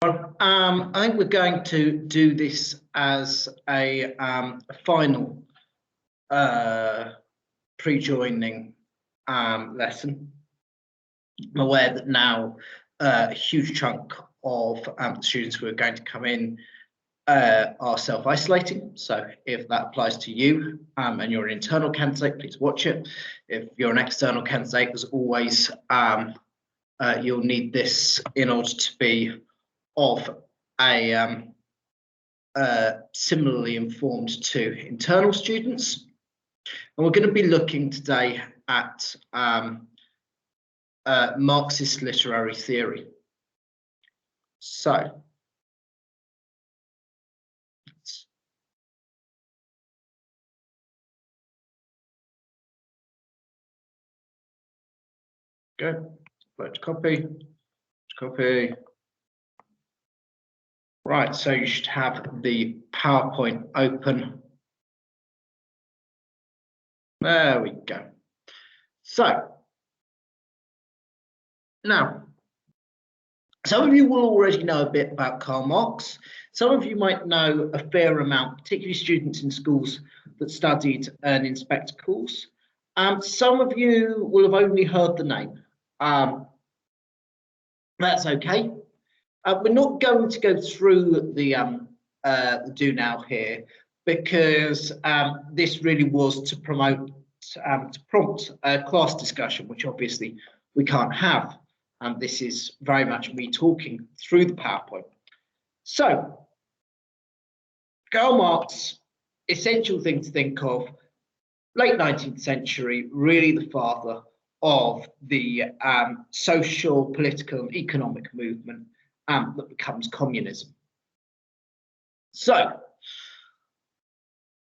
I think we're going to do this as a final pre-joining lesson. I'm aware that now a huge chunk of students who are going to come in are self-isolating. So if that applies to you and you're an internal candidate, please watch it. If you're an external candidate, as always, you'll need this in order to be of a similarly informed to internal students. And we're going to be looking today at Marxist literary theory. So, go, let's copy. Right, so you should have the PowerPoint open. There we go. So, now, some of you will already know a bit about Karl Marx. Some of you might know a fair amount, particularly students in schools that studied an inspector course. Some of you will have only heard the name. That's okay. We're not going to go through the do now here because this really was to promote, to prompt a class discussion, which obviously we can't have. This is very much me talking through the PowerPoint. So, Karl Marx, essential thing to think of, late 19th century, really the father of the social, political, and economic movement that becomes communism. So,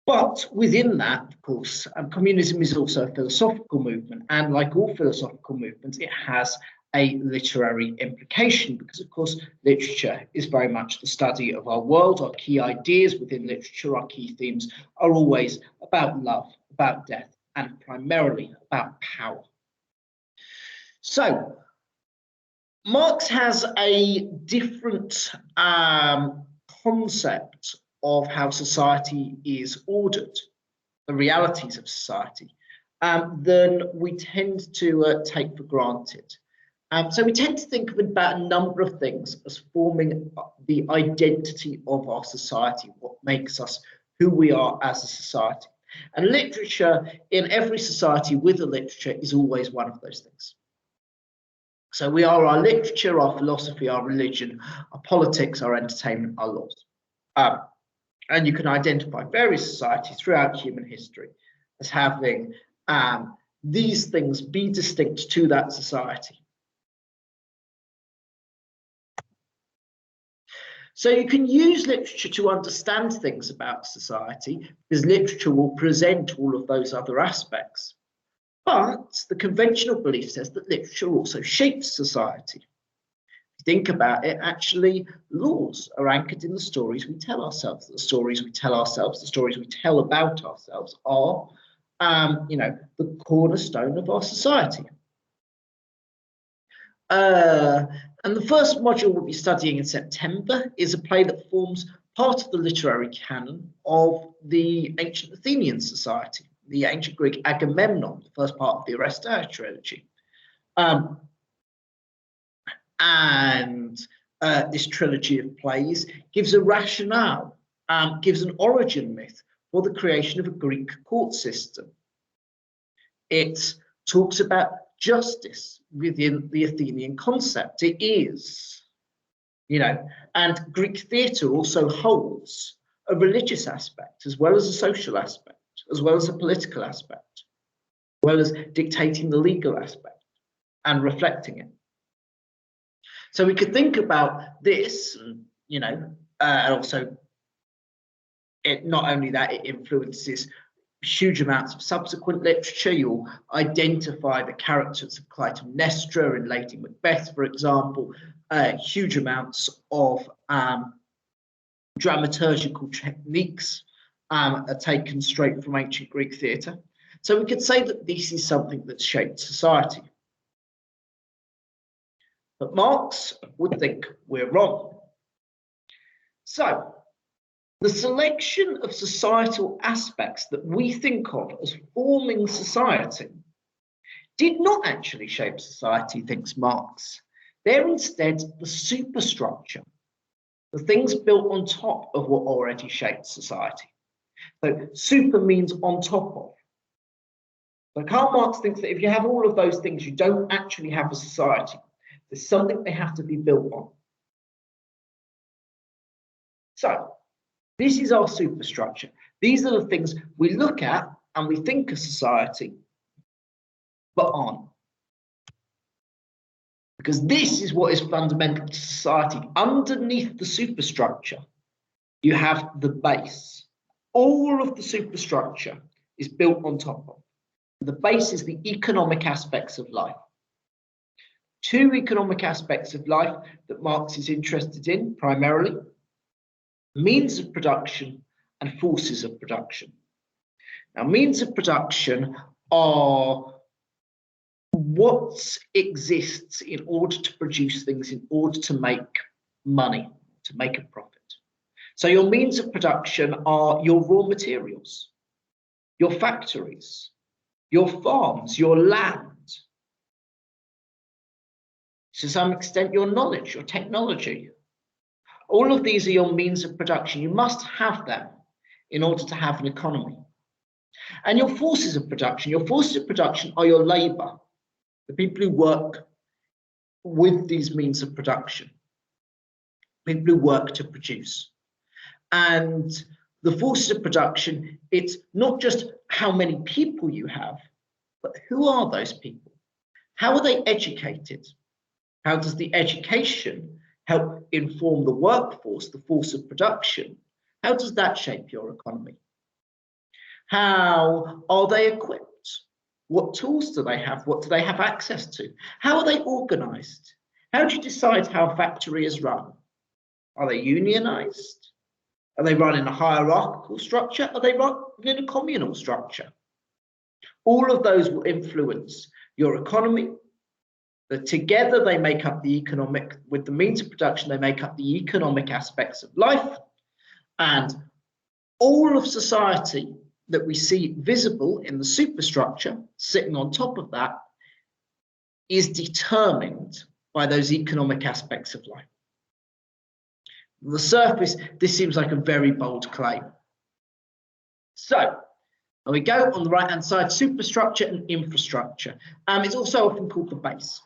but within that, of course, communism is also a philosophical movement, and like all philosophical movements, it has a literary implication because, of course, literature is very much the study of our world. Our key ideas within literature, our key themes are always about love, about death, and primarily about power. So, Marx has a different concept of how society is ordered, the realities of society, than we tend to take for granted. So we tend to think of about a number of things as forming the identity of our society, what makes us who we are as a society. And literature in every society with a literature is always one of those things. So we are our literature, our philosophy, our religion, our politics, our entertainment, our laws. And you can identify various societies throughout human history as having these things be distinct to that society. So you can use literature to understand things about society because literature will present all of those other aspects. But the conventional belief says that literature also shapes society. If you think about it, actually, laws are anchored in the stories we tell ourselves. The stories we tell ourselves, the stories we tell about ourselves are, the cornerstone of our society. And the first module we'll be studying in September is a play that forms part of the literary canon of the ancient Athenian society, the ancient Greek Agamemnon, the first part of the Aristotle trilogy. This trilogy of plays gives a rationale, gives an origin myth for the creation of a Greek court system. It talks about justice within the Athenian concept. It is, and Greek theatre also holds a religious aspect as well as a social aspect, as well as a political aspect, as well as dictating the legal aspect and reflecting it. So we could think about this, and also it not only that, it influences huge amounts of subsequent literature. You'll identify the characters of Clytemnestra in Lady Macbeth, for example. Huge amounts of dramaturgical techniques are taken straight from ancient Greek theatre. So we could say that this is something that's shaped society. But Marx would think we're wrong. So, the selection of societal aspects that we think of as forming society did not actually shape society, thinks Marx. They're instead the superstructure, the things built on top of what already shaped society. So super means on top of. So Karl Marx thinks that if you have all of those things, you don't actually have a society. There's something they have to be built on. So this is our superstructure. These are the things we look at and we think of society, but on. Because this is what is fundamental to society. Underneath the superstructure, you have the base. All of the superstructure is built on top of. The base is the economic aspects of life. Two economic aspects of life that Marx is interested in primarily: means of production and forces of production. Now, means of production are what exists in order to produce things, in order to make money, to make a profit. So your means of production are your raw materials, your factories, your farms, your land, to some extent your knowledge, your technology. All of these are your means of production. You must have them in order to have an economy. And your forces of production are your labor, the people who work with these means of production, people who work to produce. And the forces of production, it's not just how many people you have, but who are those people? How are they educated? How does the education help inform the workforce, the force of production? How does that shape your economy? How are they equipped? What tools do they have? What do they have access to? How are they organized? How do you decide how a factory is run? Are they unionized? Are they run in a hierarchical structure? Are they run in a communal structure? All of those will influence your economy. That together they make up the economic, with the means of production, they make up the economic aspects of life. And all of society that we see visible in the superstructure sitting on top of that is determined by those economic aspects of life. On the surface, this seems like a very bold claim. So, and we go on the right-hand side, superstructure and infrastructure. It's also often called the base.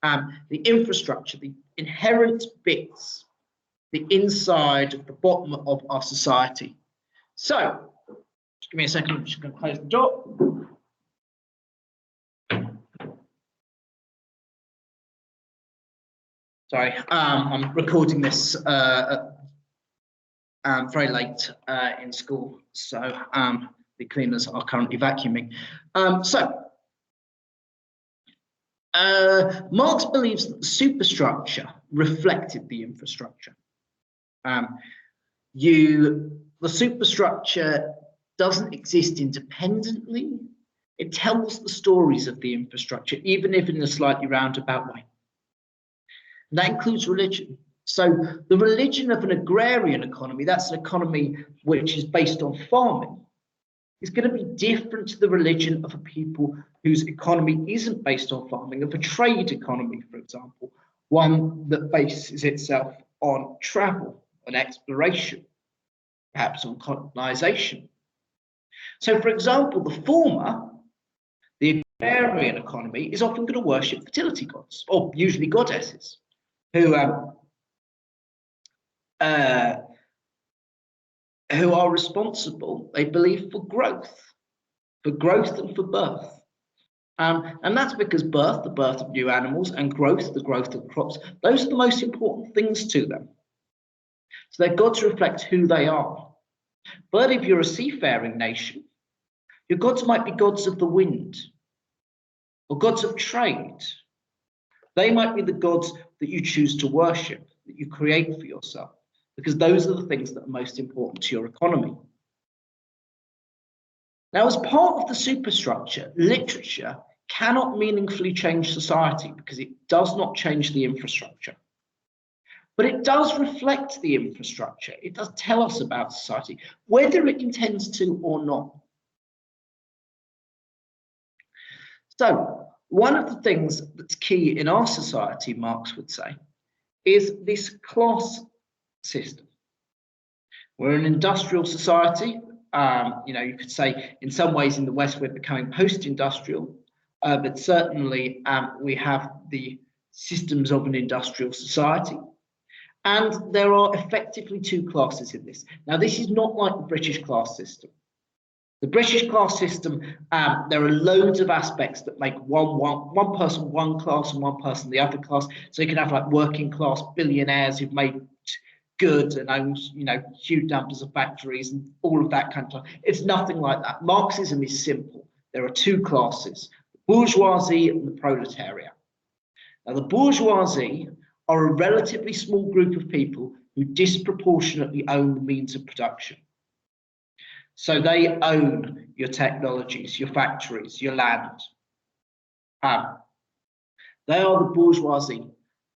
The infrastructure, the inherent bits, the inside of the bottom of our society. So, just give me a second, I'm just going to close the door. Sorry, I'm recording this very late in school, so the cleaners are currently vacuuming. Marx believes that the superstructure reflected the infrastructure. The superstructure doesn't exist independently. It tells the stories of the infrastructure, even if in a slightly roundabout way. And that includes religion. So the religion of an agrarian economy, that's an economy which is based on farming, is going to be different to the religion of a people whose economy isn't based on farming, of a trade economy, for example, one that bases itself on travel, on exploration, perhaps on colonization. So, for example, the former, the agrarian economy, is often going to worship fertility gods, or usually goddesses, who are responsible, they believe, for growth and for birth. And that's because birth, the birth of new animals, and growth, the growth of crops, those are the most important things to them. So they've got to reflect who they are. But if you're a seafaring nation, your gods might be gods of the wind or gods of trade. They might be the gods that you choose to worship, that you create for yourself, because those are the things that are most important to your economy. Now, as part of the superstructure, literature cannot meaningfully change society because it does not change the infrastructure. but it does reflect the infrastructure. It does tell us about society, whether it intends to or not. So one of the things that's key in our society, Marx would say, is this class system. We're an industrial society. You could say in some ways in the West we're becoming post-industrial, but certainly we have the systems of an industrial society. And there are effectively two classes in this. Now, this is not like the British class system. The British class system, there are loads of aspects that make one person one class and one person the other class. So you can have like working class billionaires who've made goods and own, huge numbers of factories and all of that kind of stuff. It's nothing like that. Marxism is simple. There are two classes, the bourgeoisie and the proletariat. Now, the bourgeoisie are a relatively small group of people who disproportionately own the means of production. So they own your technologies, your factories, your land. They are the bourgeoisie,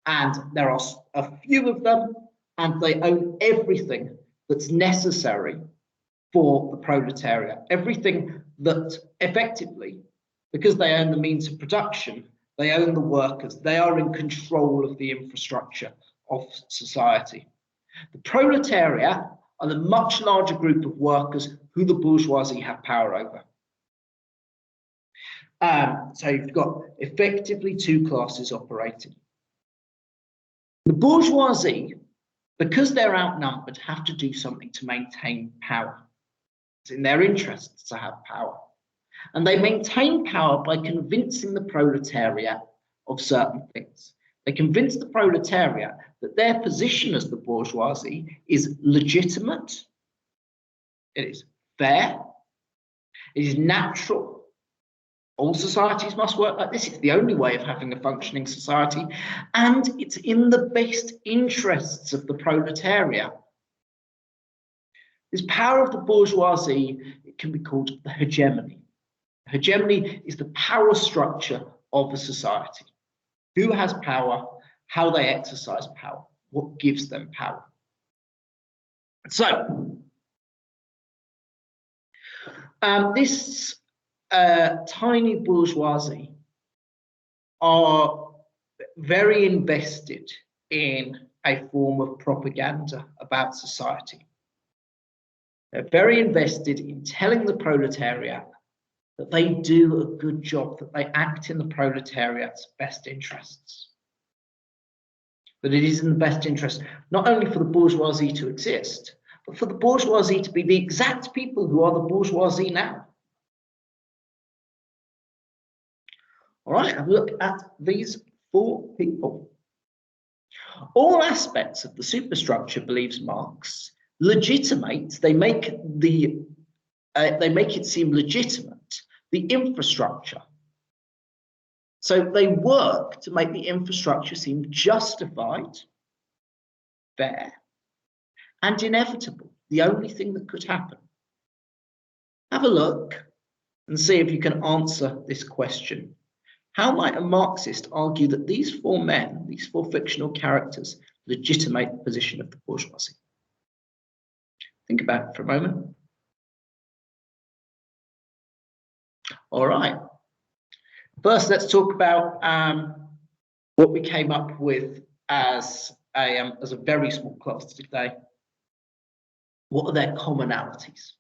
and there are a few of them, and they own everything that's necessary for the proletariat. Everything that effectively, because they own the means of production, they own the workers. They are in control of the infrastructure of society. The proletariat are the much larger group of workers who the bourgeoisie have power over. So you've got effectively two classes operating. The bourgeoisie, because they're outnumbered, have to do something to maintain power. It's in their interests to have power. And they maintain power by convincing the proletariat of certain things. They convince the proletariat that their position as the bourgeoisie is legitimate, it is fair, it is natural. All societies must work like this. It's the only way of having a functioning society. And it's in the best interests of the proletariat. This power of the bourgeoisie, it can be called the hegemony. Hegemony is the power structure of a society. Who has power, how they exercise power, what gives them power. So, this tiny bourgeoisie are very invested in a form of propaganda about society. They're very invested in telling the proletariat that they do a good job, that they act in the proletariat's best interests. That it is in the best interest, not only for the bourgeoisie to exist, but for the bourgeoisie to be the exact people who are the bourgeoisie now. All right, have a look at these four people. All aspects of the superstructure, believes Marx, legitimate, they make it seem legitimate, the infrastructure. So they work to make the infrastructure seem justified, fair, and inevitable, the only thing that could happen. Have a look and see if you can answer this question. How might a Marxist argue that these four men, these four fictional characters, legitimate the position of the bourgeoisie? Think about it for a moment. All right. First, let's talk about what we came up with as a very small class today. What are their commonalities?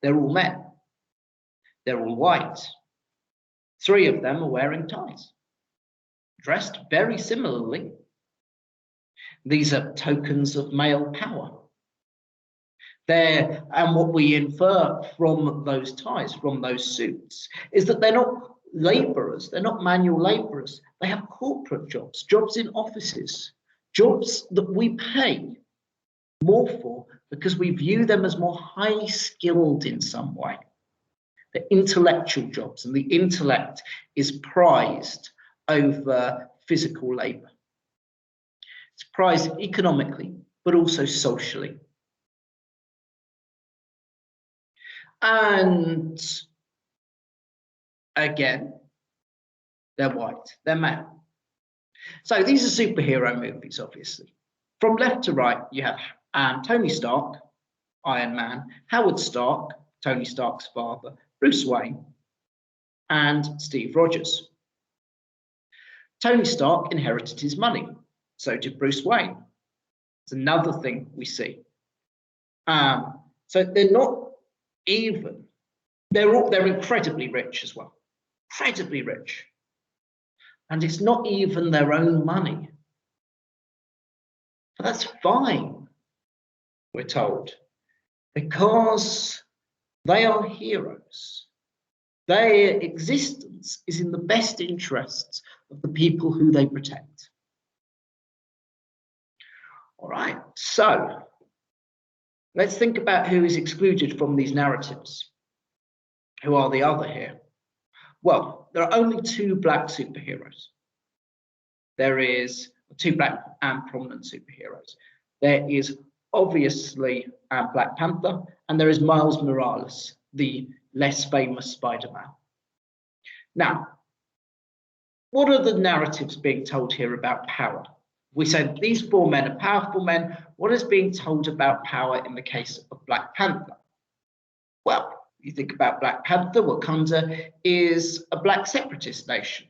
They're all men. They're all white. 3 of them are wearing ties, dressed very similarly. These are tokens of male power. And what we infer from those ties, from those suits, is that they're not laborers, they're not manual laborers. They have corporate jobs, jobs in offices, jobs that we pay more for because we view them as more highly skilled in some way. They're intellectual jobs, and the intellect is prized over physical labor. It's prized economically, but also socially. And again, they're white, they're male. So these are superhero movies, obviously. From left to right, you have Tony Stark, Iron Man, Howard Stark, Tony Stark's father, Bruce Wayne, and Steve Rogers. Tony Stark inherited his money. So did Bruce Wayne. It's another thing we see. So they're not even. They're incredibly rich as well. Incredibly rich. And it's not even their own money. But that's fine, we're told, because they are heroes. Their existence is in the best interests of the people who they protect. All right, so let's think about who is excluded from these narratives. Who are the other here? Well, there are only two black superheroes. There is two black and prominent superheroes. There is obviously Black Panther, and there is Miles Morales, the less famous Spider-Man. Now, what are the narratives being told here about power? We say these four men are powerful men. What is being told about power in the case of Black Panther? Well, you think about Black Panther, Wakanda is a black separatist nation.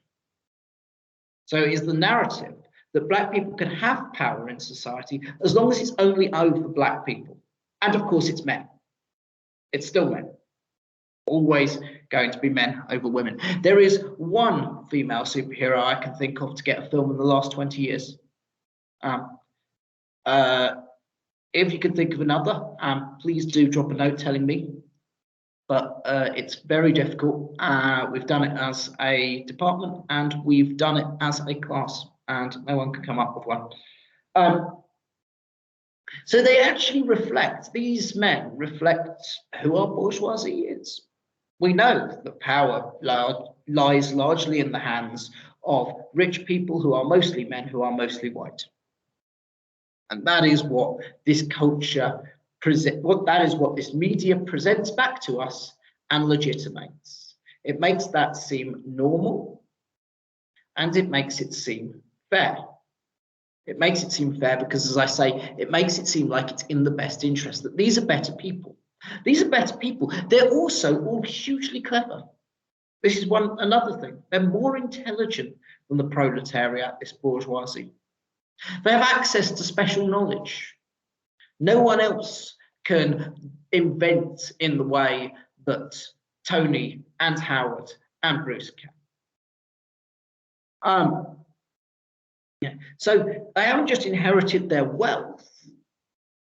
So it is the narrative that black people can have power in society as long as it's only over black people. And of course, it's men. It's still men. Always going to be men over women. There is one female superhero I can think of to get a film in the last 20 years. If you can think of another, please do drop a note telling me. But it's very difficult. We've done it as a department and we've done it as a class, and no one can come up with one. So they actually reflect, these men reflect who our bourgeoisie is. We know that power lies largely in the hands of rich people who are mostly men, who are mostly white. And that is what this culture that is what this media presents back to us and legitimates. It makes that seem normal, and it makes it seem fair. It makes it seem fair because, as I say, it makes it seem like it's in the best interest, that these are better people. These are better people. They're also all hugely clever. This is another thing. They're more intelligent than the proletariat, this bourgeoisie. They have access to special knowledge. No one else can invent in the way that Tony and Howard and Bruce can. So they haven't just inherited their wealth,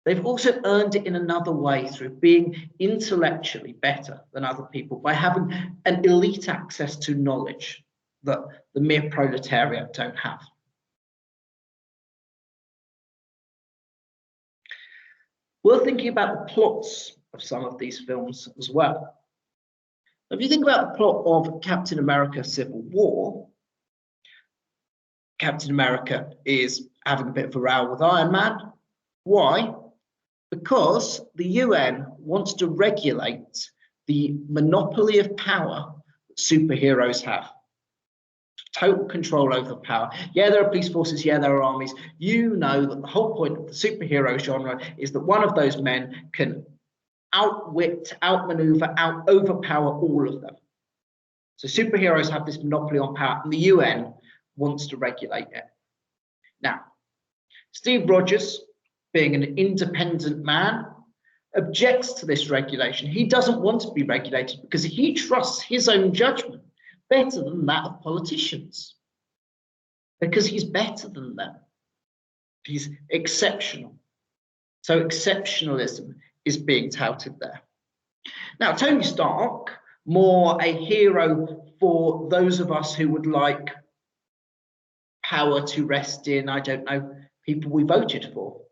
they've also earned it in another way through being intellectually better than other people by having an elite access to knowledge that the mere proletariat don't have. We're thinking about the plots of some of these films as well. If you think about the plot of Captain America Civil War, Captain America is having a bit of a row with Iron Man. Why? Because the UN wants to regulate the monopoly of power that superheroes have. Total control over power. Yeah, there are police forces, yeah, there are armies. You know that the whole point of the superhero genre is that one of those men can outwit, outmaneuver, overpower all of them. So superheroes have this monopoly on power, and the UN wants to regulate it. Now, Steve Rogers, being an independent man, objects to this regulation. He doesn't want to be regulated because he trusts his own judgment better than that of politicians, because he's better than them. He's exceptional. So exceptionalism is being touted there. Now, Tony Stark, more a hero for those of us who would like power to rest in, I don't know, people we voted for.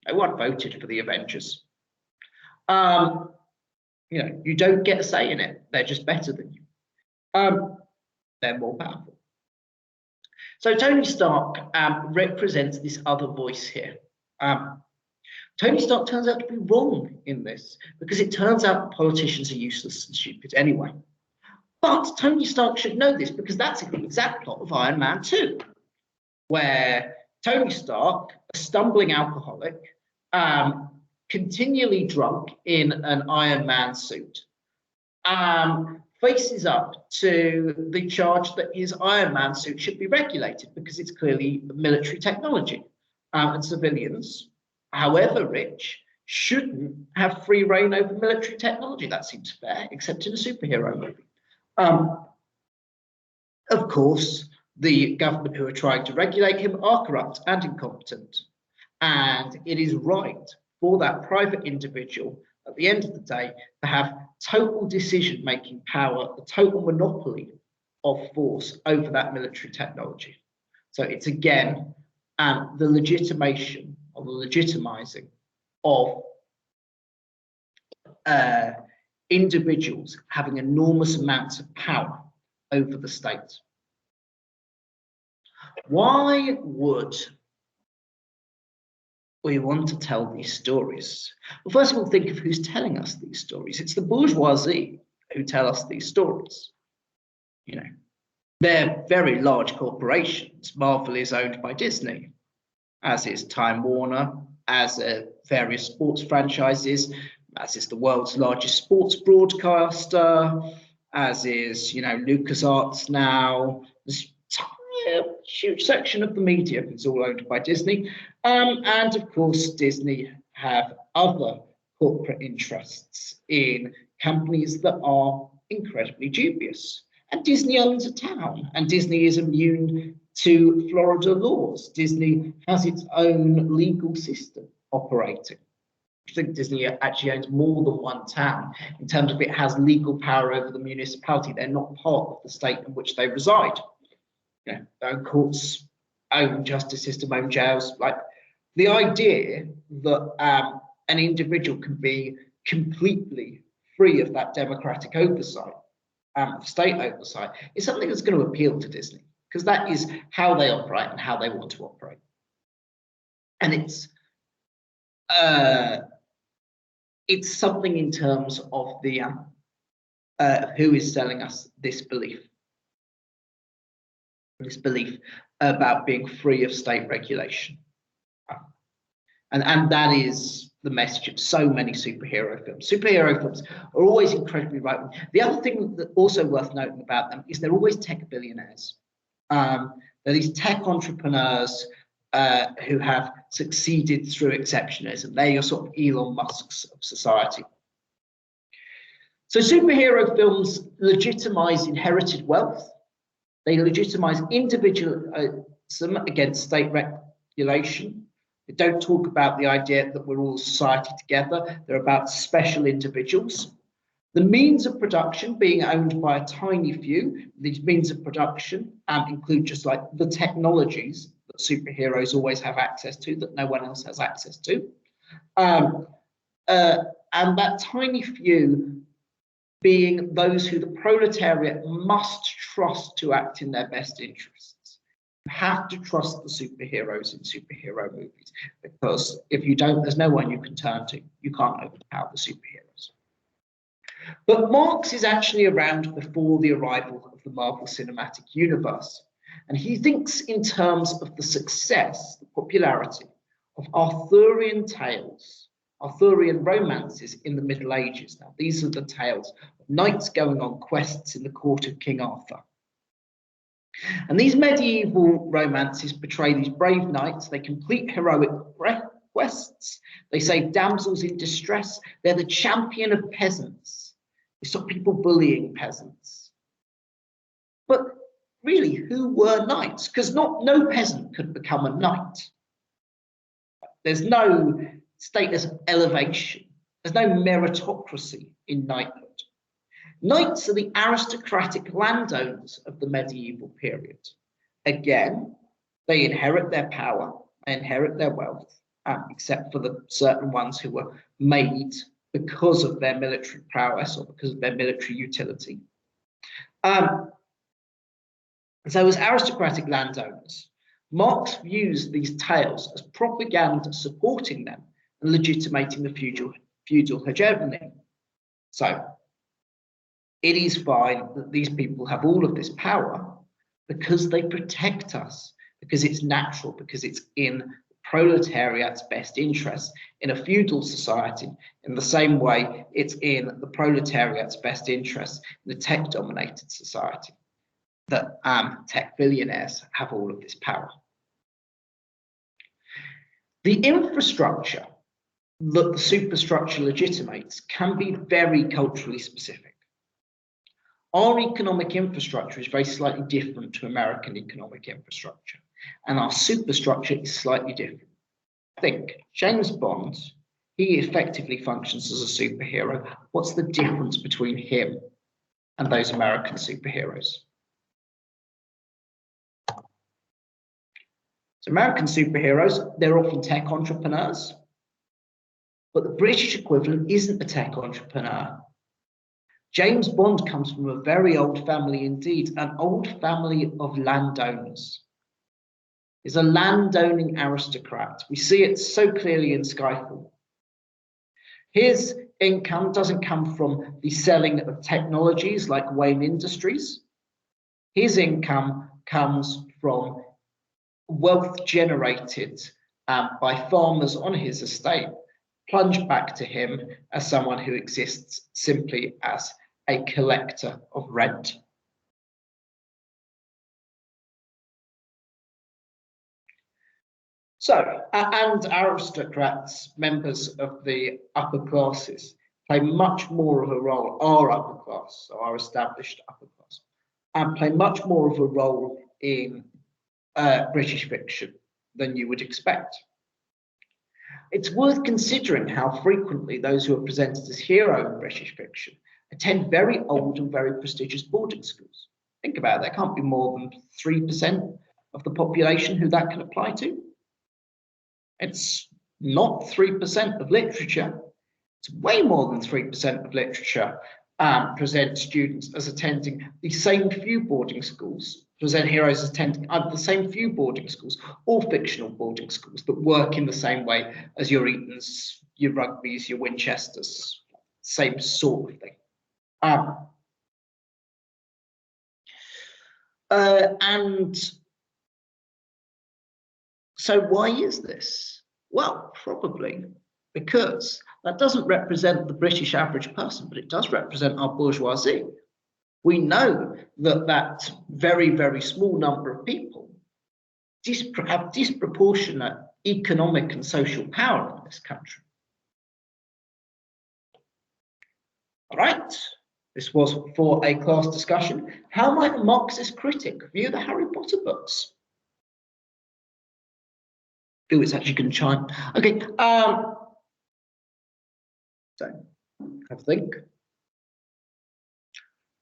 No one voted for the Avengers. You know, you don't get a say in it. They're just better than you. They're more powerful. So Tony Stark represents this other voice here. Tony Stark turns out to be wrong in this because it turns out politicians are useless and stupid anyway. But Tony Stark should know this because that's the exact plot of Iron Man 2. where Tony Stark, a stumbling alcoholic, continually drunk in an Iron Man suit, faces up to the charge that his Iron Man suit should be regulated because it's clearly military technology. And civilians, however rich, shouldn't have free reign over military technology. That seems fair, except in a superhero movie. Of course, the government who are trying to regulate him are corrupt and incompetent. And it is right for that private individual, at the end of the day, to have total decision-making power, the total monopoly of force over that military technology. So it's again the legitimation or the legitimizing of individuals having enormous amounts of power over the state. Why would we want to tell these stories? Well, first of all, think of who's telling us these stories. It's the bourgeoisie who tell us these stories. You know, they're very large corporations. Marvel is owned by Disney, as is Time Warner, as are various sports franchises, as is the world's largest sports broadcaster, as is, you know, LucasArts now. This huge section of the media is all owned by Disney. And of course, Disney have other corporate interests in companies that are incredibly dubious. And Disney owns a town, and Disney is immune to Florida laws. Disney has its own legal system operating. I think Disney actually owns more than one town in terms of it has legal power over the municipality. They're not part of the state in which they reside. You know, their own courts, own justice system, own jails. Like the idea that an individual can be completely free of that democratic oversight, state oversight, is something that's going to appeal to Disney, because that is how they operate and how they want to operate. And it's something in terms of the who is selling us this belief about being free of state regulation. And that is the message of so many superhero films. Superhero films are always incredibly right-wing. The other thing that also worth noting about them is they're always tech billionaires. They're these tech entrepreneurs who have succeeded through exceptionalism. They're your sort of Elon Musks of society. So superhero films legitimize inherited wealth. They legitimize individualism against state regulation. They don't talk about the idea that we're all society together. They're about special individuals. The means of production being owned by a tiny few. These means of production include just like the technologies that superheroes always have access to that no one else has access to. And that tiny few being those who the proletariat must trust to act in their best interests. You have to trust the superheroes in superhero movies, because if you don't, there's no one you can turn to. You can't overpower the superheroes. But Marx is actually around before the arrival of the Marvel Cinematic Universe. And he thinks in terms of the success, the popularity of Arthurian tales, Arthurian romances in the Middle Ages. Now, these are the tales of knights going on quests in the court of King Arthur. And these medieval romances portray these brave knights. They complete heroic quests. They save damsels in distress. They're the champion of peasants. They stop people bullying peasants. But really, who were knights? Because no peasant could become a knight. There's no status elevation. There's no meritocracy in knighthood. Knights are the aristocratic landowners of the medieval period. Again, they inherit their power, they inherit their wealth, except for the certain ones who were made because of their military prowess or because of their military utility. So as aristocratic landowners, Marx views these tales as propaganda supporting them and legitimating the feudal hegemony. So it is fine that these people have all of this power because they protect us, because it's natural, because it's in the proletariat's best interest. In a feudal society, in the same way, it's in the proletariat's best interest in the tech-dominated society that tech billionaires have all of this power. The infrastructure that the superstructure legitimates can be very culturally specific. Our economic infrastructure is very slightly different to American economic infrastructure, and our superstructure is slightly different. Think, James Bond, he effectively functions as a superhero. What's the difference between him and those American superheroes? So American superheroes, they're often tech entrepreneurs, but the British equivalent isn't a tech entrepreneur. James Bond comes from a very old family indeed, an old family of landowners. He's a landowning aristocrat. We see it so clearly in Skyfall. His income doesn't come from the selling of technologies like Wayne Industries. His income comes from wealth generated by farmers on his estate, plunged back to him as someone who exists simply as a collector of rent. So, and aristocrats, members of the upper classes, play much more of a role, our upper class, so our established upper class, and play much more of a role in British fiction than you would expect. It's worth considering how frequently those who are presented as hero in British fiction attend very old and very prestigious boarding schools. Think about it, there can't be more than 3% of the population who that can apply to. It's not 3% of literature. It's way more than 3% of literature present students as attending the same few boarding schools, present heroes as attending the same few boarding schools, or fictional boarding schools that work in the same way as your Etons, your Rugbys, your Winchesters, same sort of thing. And so why is this? Well, probably because that doesn't represent the British average person, but it does represent our bourgeoisie. We know that that very, very small number of people have disproportionate economic and social power in this country. All right, this was for a class discussion. How might a Marxist critic view the Harry Potter books? Oh, it's actually going to chime. Okay, so have a think.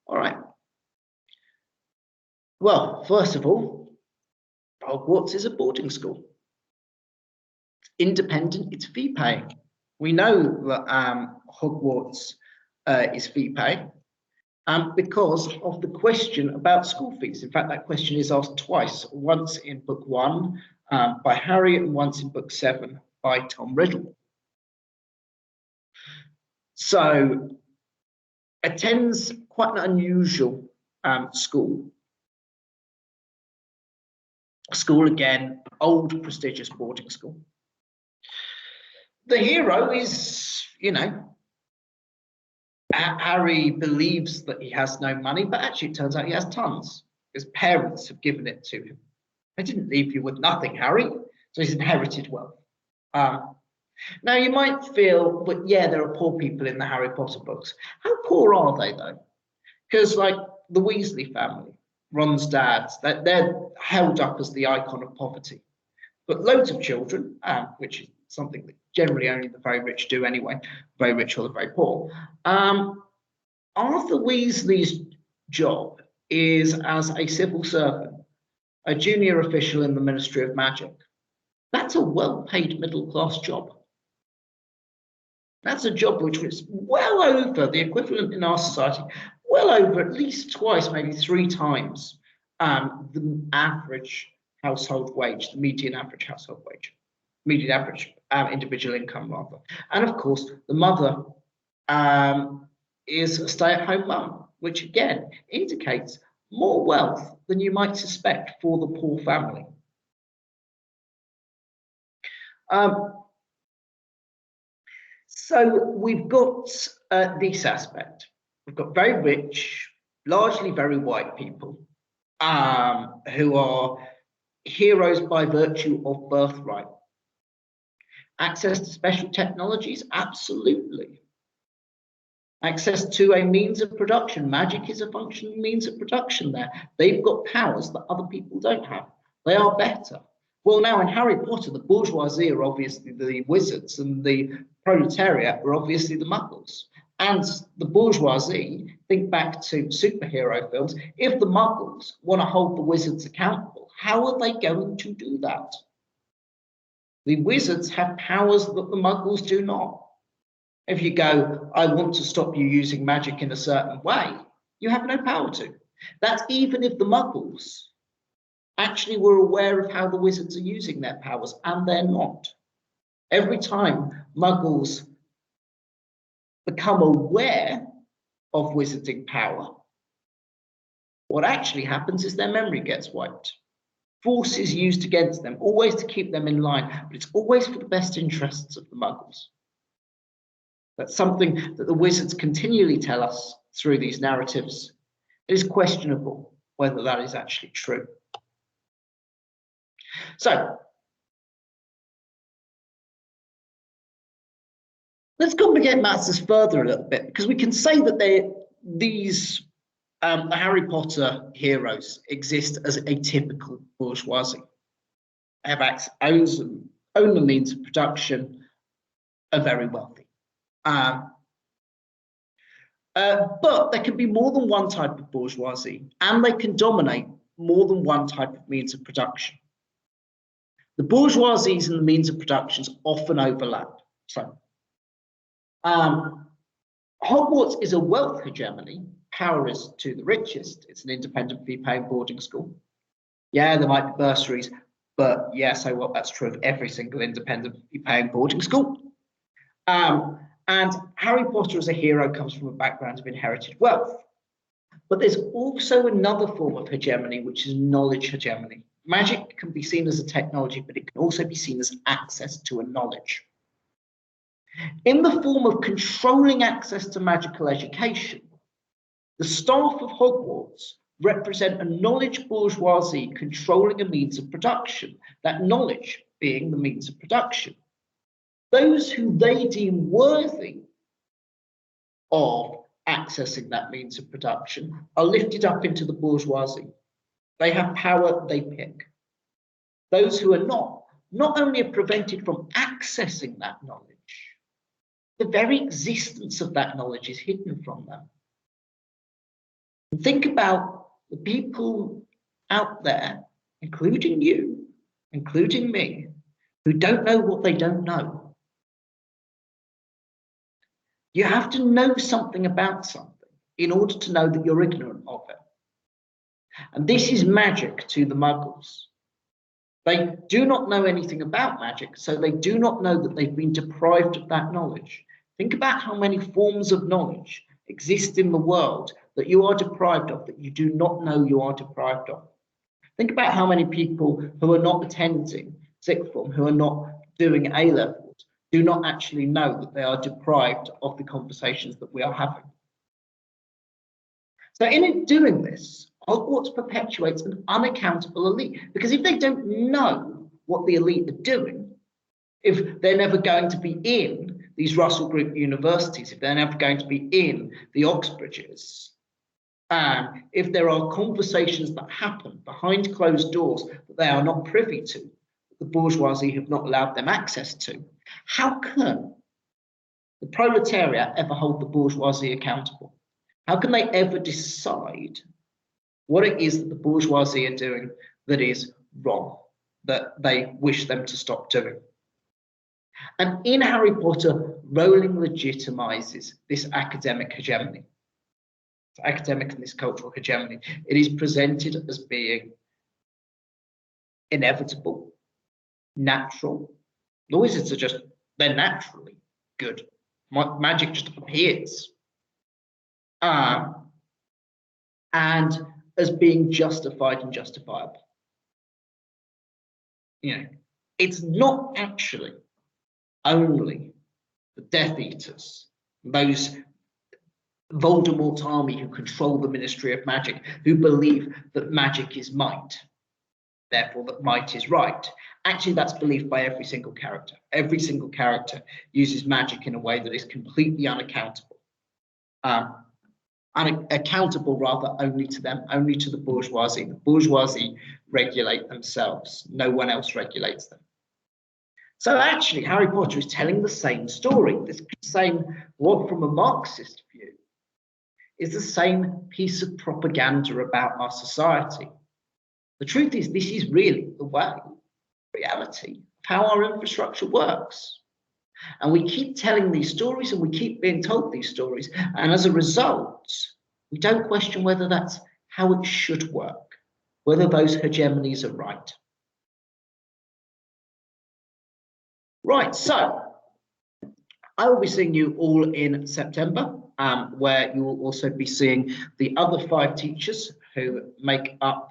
All right. Well, first of all, Hogwarts is a boarding school. It's independent, it's fee paying. We know that Hogwarts is fee paying because of the question about school fees. In fact, that question is asked twice, once in book 1 by Harry and once in book 7 by Tom Riddle. So attends quite an unusual school. School again, old prestigious boarding school. The hero is, you know, Harry believes that he has no money, but actually it turns out he has tons. His parents have given it to him. They didn't leave you with nothing, Harry. So he's inherited wealth. Now you might feel, but yeah, there are poor people in the Harry Potter books. How poor are they though? Because like the Weasley family, Ron's dads, they're held up as the icon of poverty. But loads of children, which is something that generally only the very rich do anyway, very rich or the very poor. Arthur Weasley's job is as a civil servant, a junior official in the Ministry of Magic. That's a well-paid middle-class job. That's a job which was well over the equivalent in our society, well over at least twice, maybe 3 times the average household wage, the median average household wage, median average individual income rather. And of course, the mother is a stay-at-home mum, which again indicates more wealth than you might suspect for the poor family. So we've got this aspect. We've got very rich, largely very white people who are heroes by virtue of birthright. Access to special technologies, absolutely. Access to a means of production. Magic is a functional means of production there. They've got powers that other people don't have. They are better. Well, now in Harry Potter, the bourgeoisie are obviously the wizards and the proletariat are obviously the muggles. And the bourgeoisie, think back to superhero films, if the muggles want to hold the wizards accountable, how are they going to do that? The wizards have powers that the muggles do not. If you go, I want to stop you using magic in a certain way, you have no power to. That's even if the muggles actually were aware of how the wizards are using their powers, and they're not. Every time muggles become aware of wizarding power, what actually happens is their memory gets wiped. Force is used against them, always to keep them in line, but it's always for the best interests of the muggles. That's something that the wizards continually tell us through these narratives. It is questionable whether that is actually true. So, let's complicate matters further a little bit, because we can say that these the Harry Potter heroes exist as a typical bourgeoisie. They have own the means of production, are very wealthy. But there can be more than one type of bourgeoisie, and they can dominate more than one type of means of production. The bourgeoisies and the means of productions often overlap. So, Hogwarts is a wealth hegemony. Power is to the richest. It's an independent fee-paying boarding school. Yeah, there might be bursaries, but yeah, so what? That's true of every single independent fee-paying boarding school. And Harry Potter as a hero comes from a background of inherited wealth. But there's also another form of hegemony, which is knowledge hegemony. Magic can be seen as a technology, but it can also be seen as access to a knowledge. In the form of controlling access to magical education, the staff of Hogwarts represent a knowledge bourgeoisie controlling a means of production, that knowledge being the means of production. Those who they deem worthy of accessing that means of production are lifted up into the bourgeoisie. They have power, they pick. Those who are not only are prevented from accessing that knowledge, the very existence of that knowledge is hidden from them. And think about the people out there, including you, including me, who don't know what they don't know. You have to know something about something in order to know that you're ignorant of it. And this is magic to the muggles. They do not know anything about magic, so they do not know that they've been deprived of that knowledge. Think about how many forms of knowledge exist in the world that you are deprived of, that you do not know you are deprived of. Think about how many people who are not attending sixth form, who are not doing A-levels, do not actually know that they are deprived of the conversations that we are having. So in doing this, Hogwarts perpetuates an unaccountable elite, because if they don't know what the elite are doing, if they're never going to be in these Russell Group universities, if they're never going to be in the Oxbridges, if there are conversations that happen behind closed doors that they are not privy to, that the bourgeoisie have not allowed them access to, how can the proletariat ever hold the bourgeoisie accountable? How can they ever decide what it is that the bourgeoisie are doing that is wrong, that they wish them to stop doing? And in Harry Potter, Rowling legitimizes this academic hegemony, this academic and this cultural hegemony. It is presented as being inevitable, natural. The wizards are just, they're naturally good. Magic just appears. And as being justified and justifiable. You know, it's not actually only the Death Eaters, those Voldemort's army who control the Ministry of Magic, who believe that magic is might, therefore that might is right. Actually, that's believed by every single character. Every single character uses magic in a way that is completely unaccountable. Unaccountable rather only to them, only to the bourgeoisie. The bourgeoisie regulate themselves. No one else regulates them. So actually, Harry Potter is telling the same story. This same, what from a Marxist view, is the same piece of propaganda about our society. The truth is, this is really the way, reality, of how our infrastructure works. And we keep telling these stories and we keep being told these stories. And as a result, we don't question whether that's how it should work, whether those hegemonies are right. Right, so I will be seeing you all in September, where you will also be seeing the other 5 teachers who make up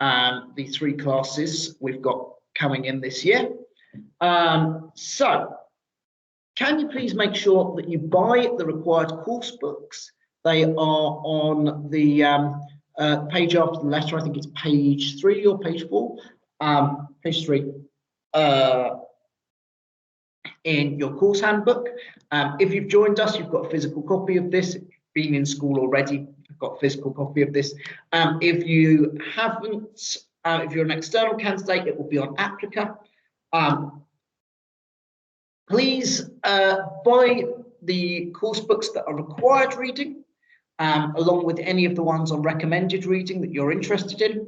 the 3 classes we've got coming in this year. So can you please make sure that you buy the required course books? They are on the page after the letter. I think it's page 3 or page 4. Page 3. In your course handbook. If you've joined us, you've got a physical copy of this. If you've been in school already, you've got a physical copy of this. If you haven't, if you're an external candidate, it will be on Applica. Please buy the course books that are required reading, along with any of the ones on recommended reading that you're interested in.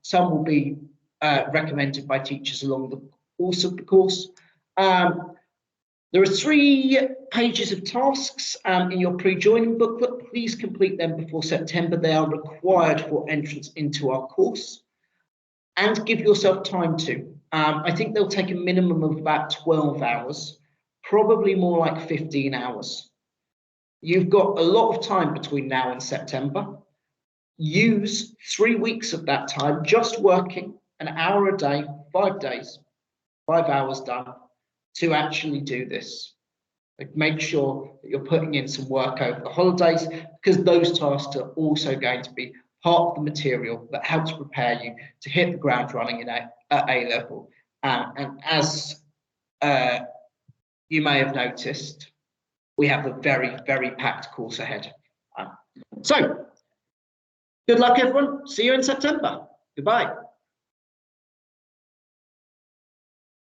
Some will be recommended by teachers along the course of the course. There are 3 pages of tasks in your pre-joining booklet. Please complete them before September. They are required for entrance into our course. And give yourself time to. I think they'll take a minimum of about 12 hours, probably more like 15 hours. You've got a lot of time between now and September. Use 3 weeks of that time just working an hour a day, 5 days, 5 hours done, to actually do this. Like, make sure that you're putting in some work over the holidays, because those tasks are also going to be part of the material that helps prepare you to hit the ground running in at A level. And as you may have noticed, we have a very, very packed course ahead. So, good luck, everyone. See you in September. Goodbye.